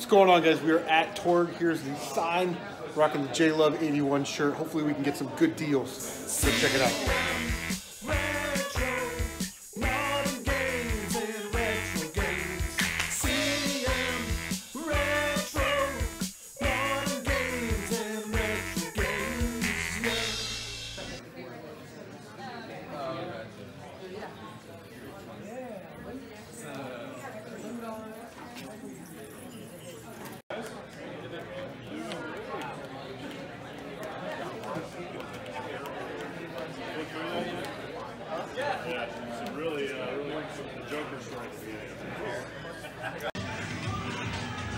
going on, guys? We are at TORG. Here's the sign. Rocking the JLove81 shirt. Hopefully we can get some good deals. So check it out.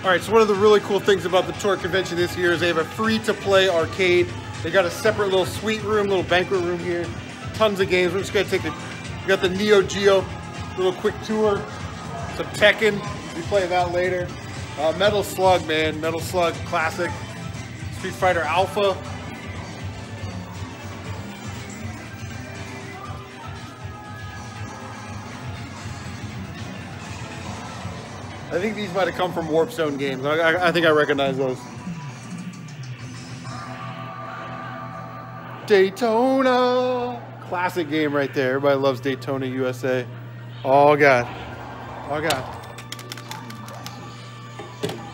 All right, so one of the really cool things about the TORG convention this year is they have a free-to-play arcade. They got a separate little suite room, little banquet room here. Tons of games. We're just gonna take we got the Neo Geo, little quick tour. Some Tekken, we play that later. Metal Slug, man, Metal Slug classic. Street Fighter Alpha. I think these might have come from Warp Zone games. I think I recognize those. Daytona! Classic game right there. Everybody loves Daytona USA. Oh God. Oh God.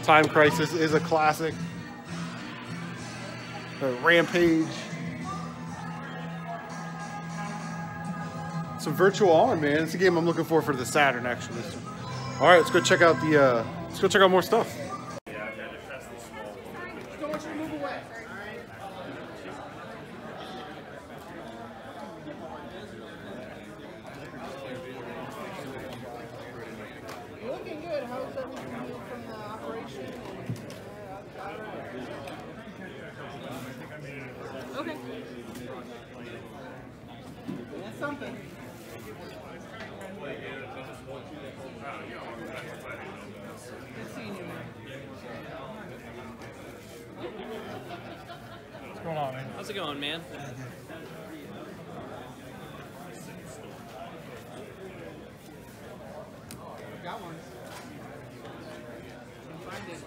Time Crisis is a classic. Rampage. Some Virtual On, man. It's a game I'm looking for the Saturn, actually. All right, let's go check out the. Let's go check out more stuff. Looking good. How's everything from the operation? Okay. That's something. Good seeing you, man. What's going on, man? How's it going, man? Got one. Find it.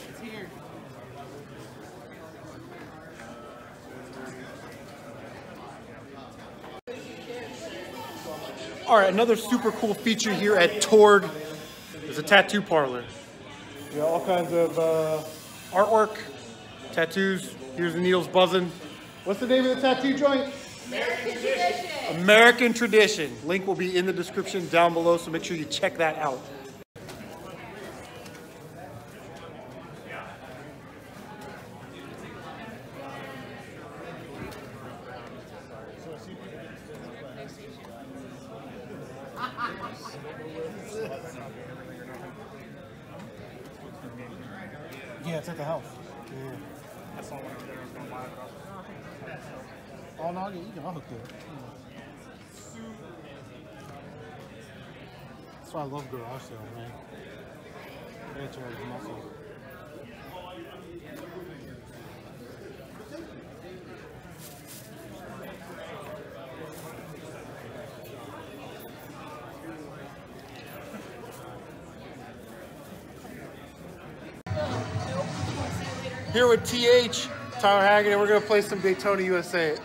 It's here. All right, another super cool feature here at TORG is a tattoo parlor. You got all kinds of artwork, tattoos. Here's the needles buzzing. What's the name of the tattoo joint? American Tradition. American Tradition. Link will be in the description down below, so make sure you check that out. Yeah, it's at the house. Yeah. That's all over there. Oh no, you can unhook there. That's why I love garage sales, man. They charge muscle. Here with TH, Tyler Hagen, and we're going to play some Daytona USA.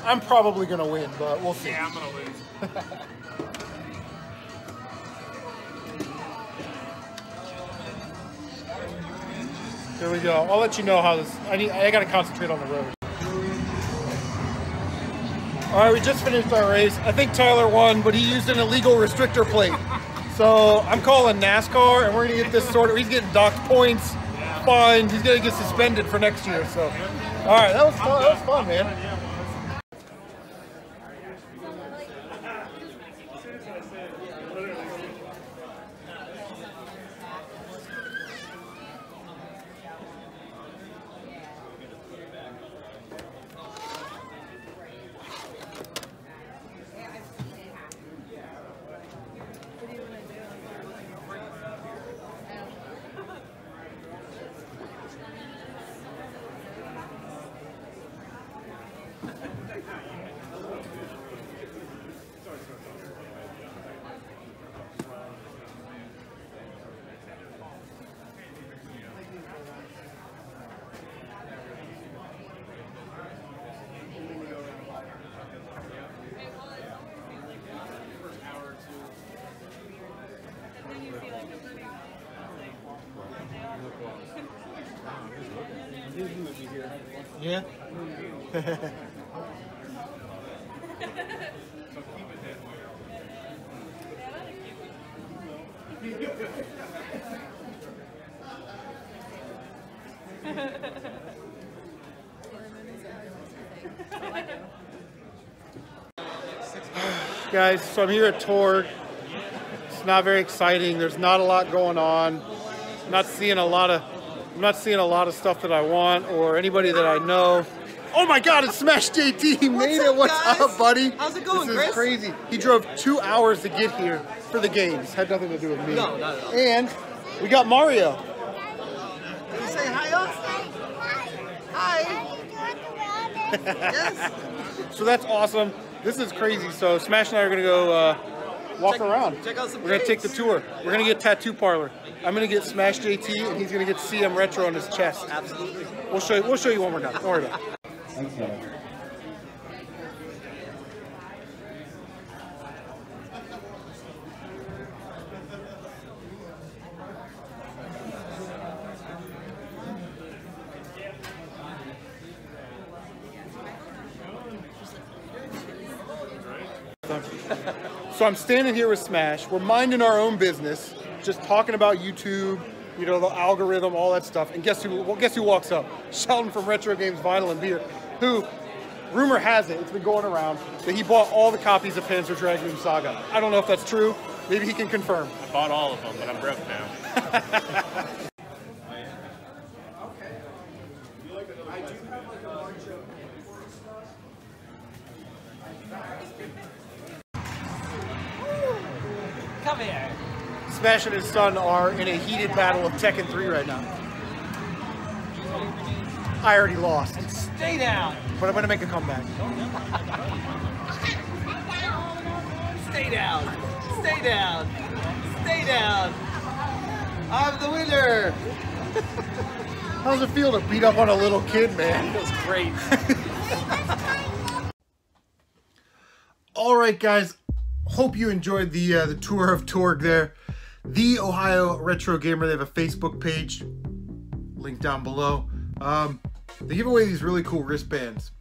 I'm probably going to win, but we'll see. Yeah, I'm going to lose. Here we go. I'll let you know how this... I got to concentrate on the road. All right, we just finished our race. I think Tyler won, but he used an illegal restrictor plate. So I'm calling NASCAR, and we're going to get this sorted. He's getting docked points. Fine. He's gonna get suspended for next year. So, all right, that was fun. That was fun, man. Yeah. Guys, so I'm here at TORG. It's not very exciting. There's not a lot going on. I'm not seeing a lot of stuff that I want or anybody that I know. Oh my God, it's Smash JT. He made it. What's up, buddy? How's it going, This is crazy. He drove 2 hours to get here for the games. Had nothing to do with me. No, not at all. And we got Mario. Can you say hi, y'all? Hi. Yes. So that's awesome. This is crazy. So Smash and I are gonna go walk around. Check out some We're gonna take games. the tour. We're gonna get Tattoo Parlor. I'm gonna get Smash JT, and he's gonna get CM Retro on his chest. Absolutely. We'll show you when we're done. Don't worry about it. Thanks, man. So I'm standing here with Smash. We're minding our own business, just talking about YouTube, you know, the algorithm, all that stuff. And guess who? Well, guess who walks up? Sheldon from RetroGamesVinylandBeer, who, rumor has it, it's been going around that he bought all the copies of Panzer Dragoon Saga. I don't know if that's true. Maybe he can confirm. I bought all of them, but I'm broke now. Come here. Smash and his son are in a heated battle of Tekken 3 right now. I already lost, Stay down. but I'm gonna make a comeback. Stay down. Stay down. Stay down. I'm the winner. How's it feel to beat up on a little kid, man? Feels great. All right, guys. Hope you enjoyed the tour of TORG there. The Ohio Retro Gamer. They have a Facebook page. Link down below. They give away these really cool wristbands.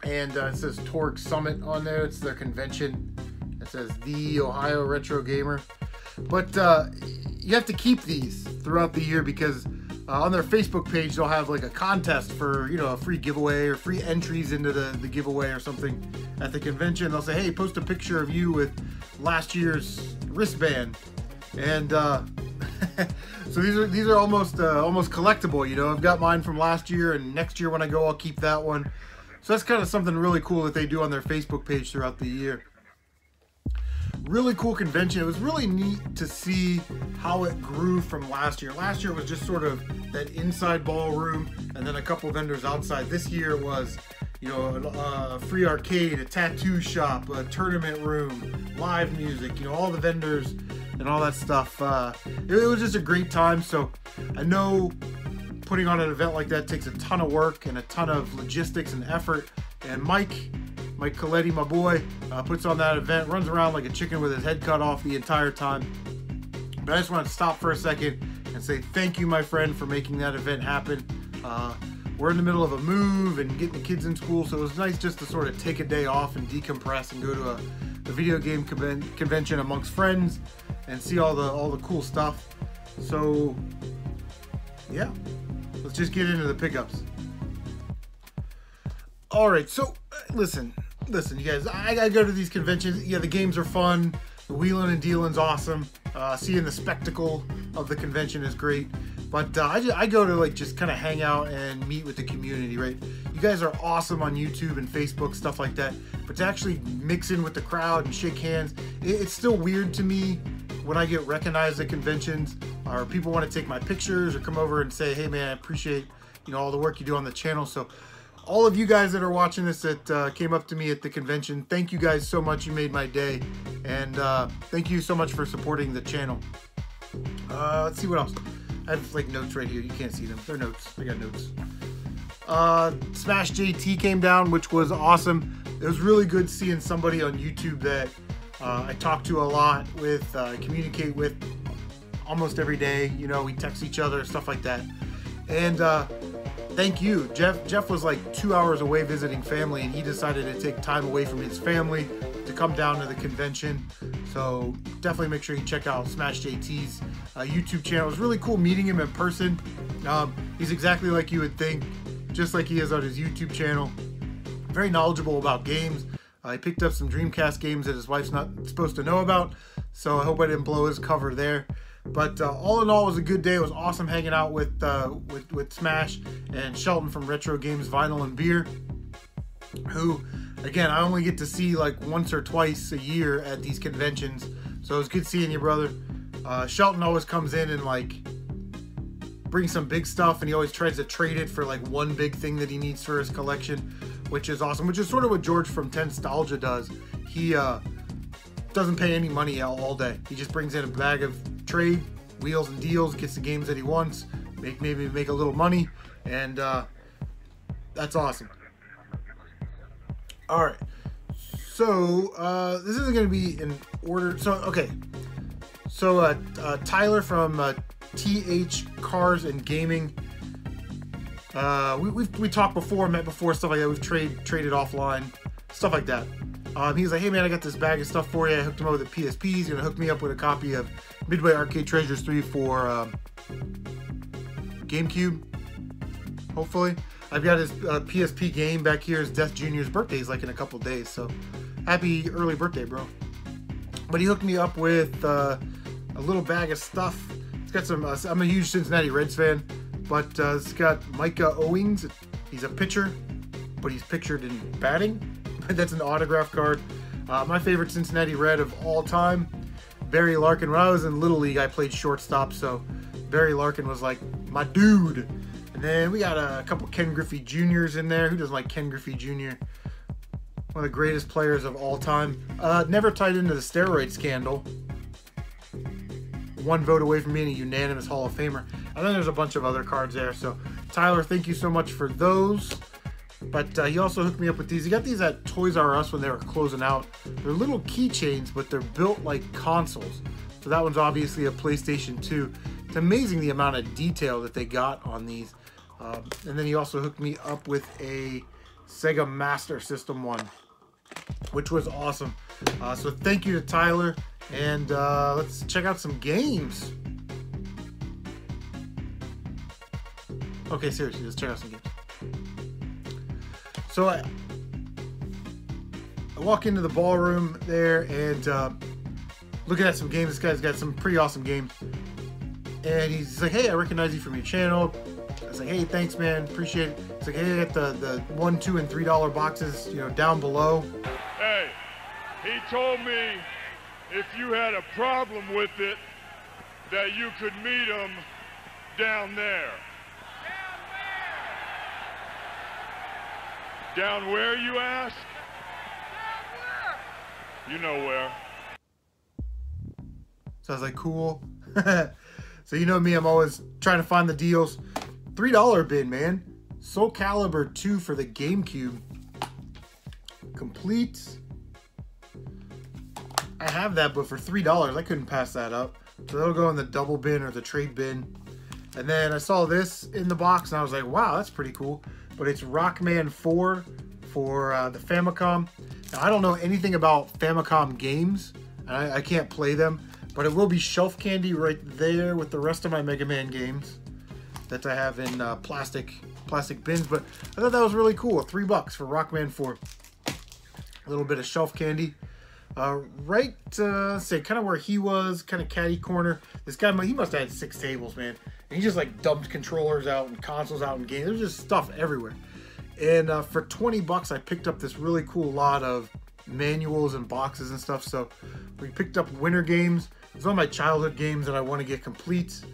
And it says TORG Summit on there. It's their convention. It says The Ohio Retro Gamer. But you have to keep these throughout the year because on their Facebook page they'll have like a contest for, you know, a free giveaway or free entries into the giveaway or something at the convention. They'll say, hey, post a picture of you with last year's wristband. And so these are almost collectible, you know. I've got mine from last year, and next year when I go I'll keep that one. So that's kind of something really cool that they do on their Facebook page throughout the year. Really cool convention. It was really neat to see how it grew from last year. Last year was just sort of that inside ballroom and then a couple vendors outside. This year it was, you know, a free arcade, a tattoo shop, a tournament room, live music, you know, all the vendors and all that stuff. It was just a great time. So I know putting on an event like that takes a ton of work and a ton of logistics and effort. And Mike Colletti, my boy, puts on that event, runs around like a chicken with his head cut off the entire time. But I just want to stop for a second and say thank you, my friend, for making that event happen. We're in the middle of a move and getting the kids in school, so it was nice just to sort of take a day off and decompress and go to a video game convention amongst friends and see all the cool stuff. So yeah, let's just get into the pickups. All right, so listen, you guys. I go to these conventions. Yeah, the games are fun. The wheeling and dealing's awesome. Seeing the spectacle of the convention is great. But I go to like just kind of hang out and meet with the community, right? You guys are awesome on YouTube and Facebook, stuff like that. But to actually mix in with the crowd and shake hands, it's still weird to me when I get recognized at conventions or people want to take my pictures or come over and say, hey man, I appreciate, you know, all the work you do on the channel. So all of you guys that are watching this that came up to me at the convention, thank you guys so much. You made my day. And thank you so much for supporting the channel. Let's see what else. I have like notes right here. You can't see them. They're notes. I got notes. Smash JT came down, which was awesome. It was really good seeing somebody on YouTube that I talk to a lot with, communicate with almost every day. You know, we text each other, stuff like that. And thank you. Jeff was like 2 hours away visiting family, and he decided to take time away from his family to come down to the convention. So definitely make sure you check out Smash JT's YouTube channel. It was really cool meeting him in person. He's exactly like you would think, just like he is on his YouTube channel. Very knowledgeable about games. He picked up some Dreamcast games that his wife's not supposed to know about, so I hope I didn't blow his cover there. But all in all, it was a good day. It was awesome hanging out with Smash and Shelton from Retro Games Vinyl and Beer, who, again, I only get to see like once or twice a year at these conventions. So it was good seeing you, brother. Shelton always comes in and like brings some big stuff, and he always tries to trade it for like one big thing that he needs for his collection, which is awesome. Which is sort of what George from Nostalgia does. He doesn't pay any money all day. He just brings in a bag of trade, wheels and deals, gets the games that he wants, maybe make a little money, and that's awesome. All right, so this isn't going to be in order. So okay, so Tyler from TH Cars and Gaming. We talked before, met before, stuff like that. We've traded offline, stuff like that. He's like, hey man, I got this bag of stuff for you. I hooked him up with a PSP. He's gonna hook me up with a copy of Midway Arcade Treasures 3 for GameCube. Hopefully, I've got his PSP game back here. His Death Jr.'s birthday is like in a couple days, so happy early birthday, bro. But he hooked me up with a little bag of stuff. It's got some. I'm a huge Cincinnati Reds fan, but it's got Micah Owings. He's a pitcher, but he's pictured in batting. That's an autograph card. My favorite Cincinnati Red of all time, Barry Larkin. When I was in Little League, I played shortstop, so Barry Larkin was like my dude. And then we got a couple Ken Griffey Jr.'s in there. Who doesn't like Ken Griffey Jr.? One of the greatest players of all time. Never tied into the steroid scandal. One vote away from being a unanimous Hall of Famer. And then there's a bunch of other cards there. So Tyler, thank you so much for those. But he also hooked me up with these. He got these at Toys R Us when they were closing out. They're little keychains, but they're built like consoles. So that one's obviously a PlayStation 2. It's amazing the amount of detail that they got on these. And then he also hooked me up with a Sega Master System one, which was awesome. So thank you to Tyler. And let's check out some games. Okay, seriously, let's check out some games. So I walk into the ballroom there and looking at some games. This guy's got some pretty awesome games. And he's like, hey, I recognize you from your channel. I was like, hey, thanks, man. Appreciate it. He's like, hey, I got the $1, $2, and $3 boxes, you know, down below. Hey, he told me if you had a problem with it, that you could meet him down there. Down where, you ask? Down where? You know where. So I was like, cool. So you know me, I'm always trying to find the deals. $3 bin, man. Soul Calibur 2 for the GameCube. Complete. I have that, but for $3, I couldn't pass that up. So that'll go in the double bin or the trade bin. And then I saw this in the box, and I was like, wow, that's pretty cool. But it's Rockman 4 for the Famicom. Now, I don't know anything about Famicom games, and I can't play them, but it will be shelf candy right there with the rest of my Mega Man games that I have in plastic bins. But I thought that was really cool. $3 for Rockman 4. A little bit of shelf candy. Right, say kind of where he was, kind of caddy corner. This guy, he must have had 6 tables, man. And he just like dumped controllers out and consoles out and games. There's just stuff everywhere. And for $20, I picked up this really cool lot of manuals and boxes and stuff. So we picked up Winter Games. It's one of my childhood games that I want to get complete.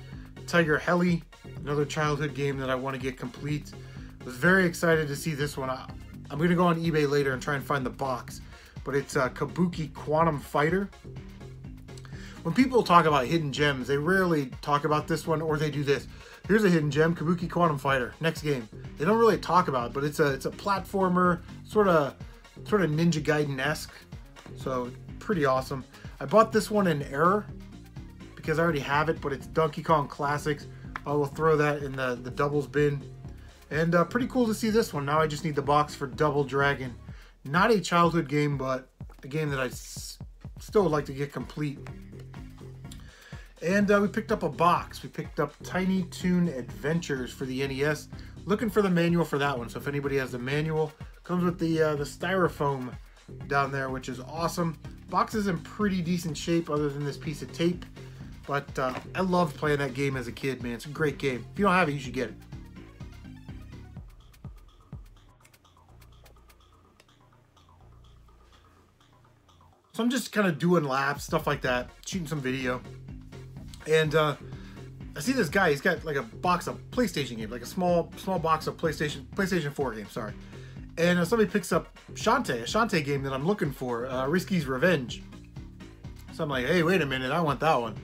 Tiger Heli, another childhood game that I want to get complete. I was very excited to see this one. I'm going to go on eBay later and try and find the box. But it's Kabuki Quantum Fighter. When people talk about hidden gems, they rarely talk about this one, or they do this. Here's a hidden gem, Kabuki Quantum Fighter. Next game. They don't really talk about it, but it's a platformer, sort of Ninja Gaiden-esque. So pretty awesome. I bought this one in error because I already have it, but it's Donkey Kong Classics. I will throw that in the doubles bin. And pretty cool to see this one. Now I just need the box for Double Dragon. Not a childhood game, but a game that I still would like to get complete. And we picked up a box. We picked up Tiny Toon Adventures for the NES. Looking for the manual for that one. So if anybody has the manual, comes with the styrofoam down there, which is awesome. Box is in pretty decent shape other than this piece of tape. But I loved playing that game as a kid, man. It's a great game. If you don't have it, you should get it. So I'm just kind of doing laps, stuff like that, shooting some video. And I see this guy, he's got like a box of PlayStation games, like a small box of PlayStation 4 games, sorry. And somebody picks up a Shantae game that I'm looking for, Risky's Revenge. So I'm like, hey, wait a minute, I want that one.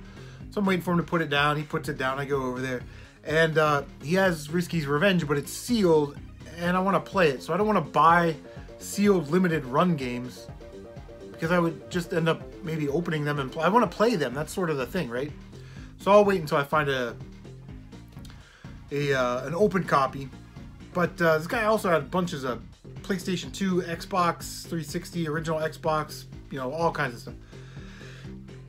So I'm waiting for him to put it down. He puts it down, I go over there. And he has Risky's Revenge, but it's sealed, and I want to play it. So I don't want to buy sealed limited run games, because I would just end up maybe opening them and I want to play them. That's sort of the thing, right? So I'll wait until I find an open copy. But this guy also had bunches of PlayStation 2, Xbox 360, original Xbox, you know, all kinds of stuff.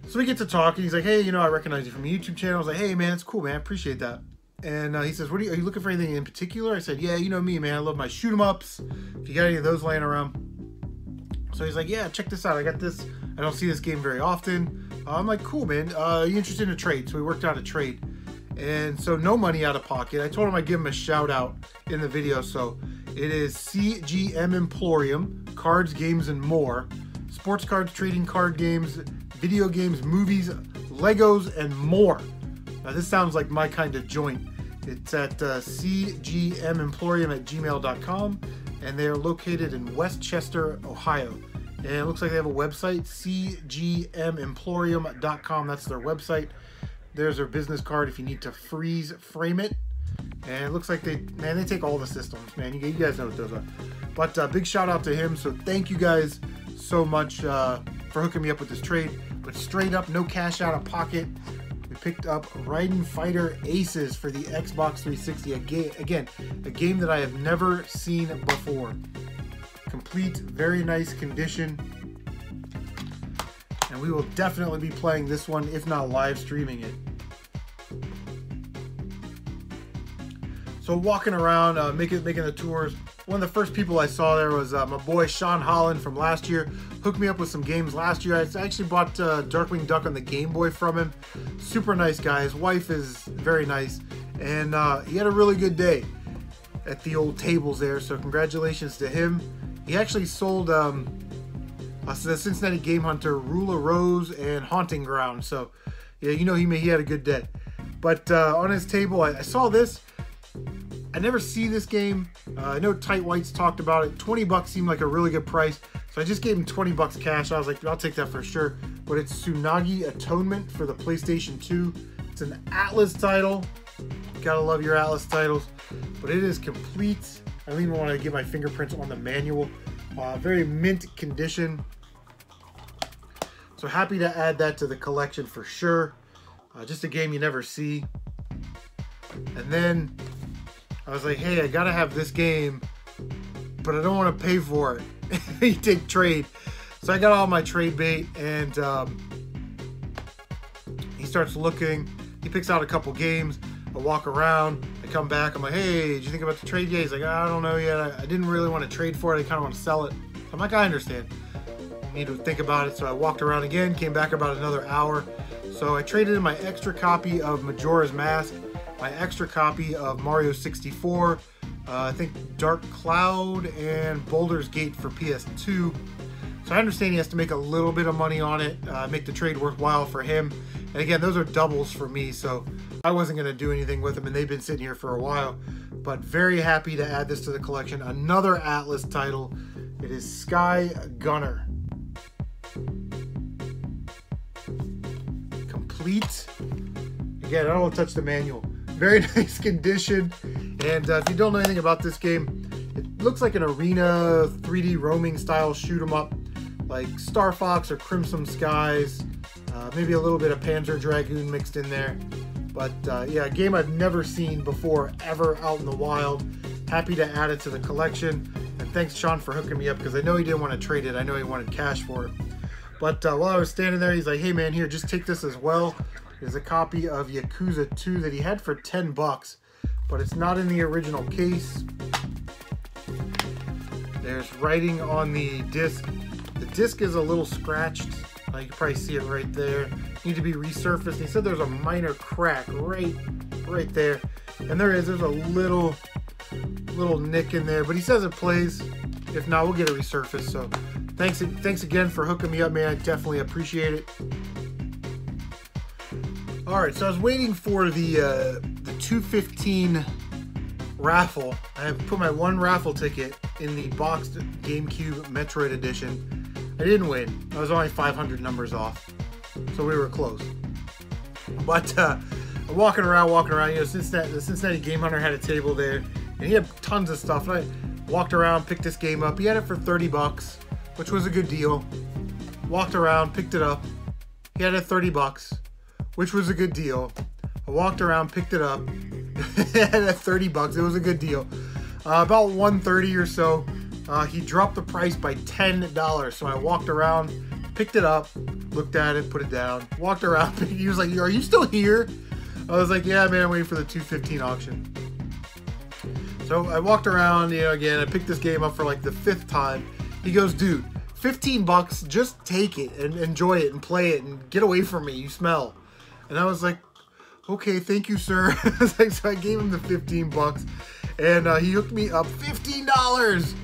So we get to talking. He's like, hey, you know, I recognize you from a YouTube channel. I was like, hey, man, it's cool, man. I appreciate that. And he says, are you looking for anything in particular? I said, yeah, you know me, man. I love my shoot 'em ups. If you got any of those laying around. So he's like, yeah, check this out. I got this. I don't see this game very often. I'm like, cool, man. You interested in a trade? So we worked out a trade. And so no money out of pocket. I told him I'd give him a shout out in the video. So it is CGM Emporium, cards, games, and more. Sports cards, trading card games, video games, movies, Legos, and more. Now this sounds like my kind of joint. It's at cgmemporium@gmail.com. And they are located in Westchester, Ohio. And it looks like they have a website, cgmemporium.com. That's their website. There's their business card if you need to freeze frame it. And it looks like they take all the systems, man. You guys know what those are. But big shout out to him. So thank you guys so much for hooking me up with this trade. But straight up, no cash out of pocket. We picked up Raiden Fighter Aces for the Xbox 360. Again, a game that I have never seen before. Complete, very nice condition. And we will definitely be playing this one, if not live streaming it. So walking around, making the tours. One of the first people I saw there was my boy Sean Holland from last year. Hooked me up with some games last year. I actually bought Darkwing Duck on the Game Boy from him. Super nice guy. His wife is very nice. And he had a really good day at the old tables there. So congratulations to him. He actually sold the Cincinnati GameHunter, Rule of Rose, and Haunting Ground. So yeah, you know he had a good day. But on his table, I saw this. I never see this game. I know Tight White's talked about it. 20 bucks seemed like a really good price. So I just gave him 20 bucks cash. I was like, I'll take that for sure. But it's Tsunagi Atonement for the PlayStation 2. It's an Atlas title. Gotta love your Atlas titles. But it is complete. I don't even want to get my fingerprints on the manual. Very mint condition. So happy to add that to the collection for sure. Just a game you never see. And then I was like, hey, I gotta have this game, but I don't want to pay for it. You take trade. So I got all my trade bait, and he starts looking. He picks out a couple games. I walk around. I come back. I'm like, hey, did you think about the trade yet? He's like, I don't know yet. I didn't really want to trade for it. I kind of want to sell it. So I'm like, I understand. I need to think about it. So I walked around again, came back about another hour. So I traded in my extra copy of Majora's Mask, my extra copy of Mario 64, I think Dark Cloud, and Baldur's Gate for PS2. So I understand he has to make a little bit of money on it, make the trade worthwhile for him. And again, those are doubles for me, so I wasn't going to do anything with them, and they've been sitting here for a while. But very happy to add this to the collection. Another Atlas title. It is Sky Gunner. Complete. Again, I don't want to touch the manual. Very nice condition. And if you don't know anything about this game, it looks like an arena 3D roaming style shoot 'em up, like Star Fox or Crimson Skies. Maybe a little bit of Panzer Dragoon mixed in there. But yeah, a game I've never seen before, ever out in the wild. Happy to add it to the collection. And thanks, Sean, for hooking me up, because I know he didn't want to trade it. I know he wanted cash for it. But while I was standing there, he's like, hey man, here, just take this as well. There's a copy of Yakuza 2 that he had for 10 bucks, but it's not in the original case. There's writing on the disc. The disc is a little scratched. You can probably see it right there. Need to be resurfaced. He said there's a minor crack right there. And there's a little nick in there, but he says it plays. If not, we'll get it resurfaced. So thanks again for hooking me up, man. I definitely appreciate it. All right, so I was waiting for the 215 raffle. I have put my one raffle ticket in the boxed GameCube Metroid Edition. I didn't win. I was only 500 numbers off, so we were close. But walking around, you know, the Cincinnati GameHunter had a table there, and he had tons of stuff. And I walked around, picked this game up. He had it for 30 bucks, which was a good deal. Walked around, picked it up. He had it 30 bucks, which was a good deal. I walked around, picked it up. He had it 30 bucks. It was a good deal. About 1:30 or so, he dropped the price by $10. So I walked around, picked it up, looked at it, put it down, walked around. He was like, are you still here? I was like, yeah, man, I'm waiting for the 215 auction. So I walked around, you know, again, I picked this game up for like the 5th time. He goes, dude, 15 bucks, just take it and enjoy it and play it and get away from me, you smell. And I was like, okay, thank you, sir. So I gave him the 15 bucks, and he hooked me up $15.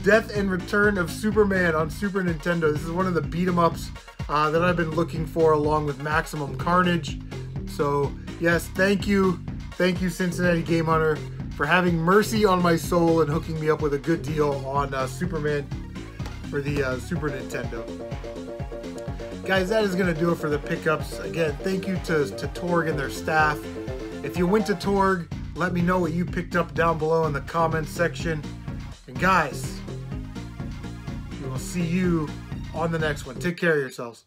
Death and Return of Superman on Super Nintendo. This is one of the beat-em-ups that I've been looking for, along with Maximum Carnage. So yes, thank you, Cincinnati GameHunter, for having mercy on my soul and hooking me up with a good deal on Superman for the Super Nintendo. Guys, that is going to do it for the pickups. Again, thank you to TORG and their staff. If you went to TORG, let me know what you picked up down below in the comments section. And guys, we will see you on the next one. Take care of yourselves.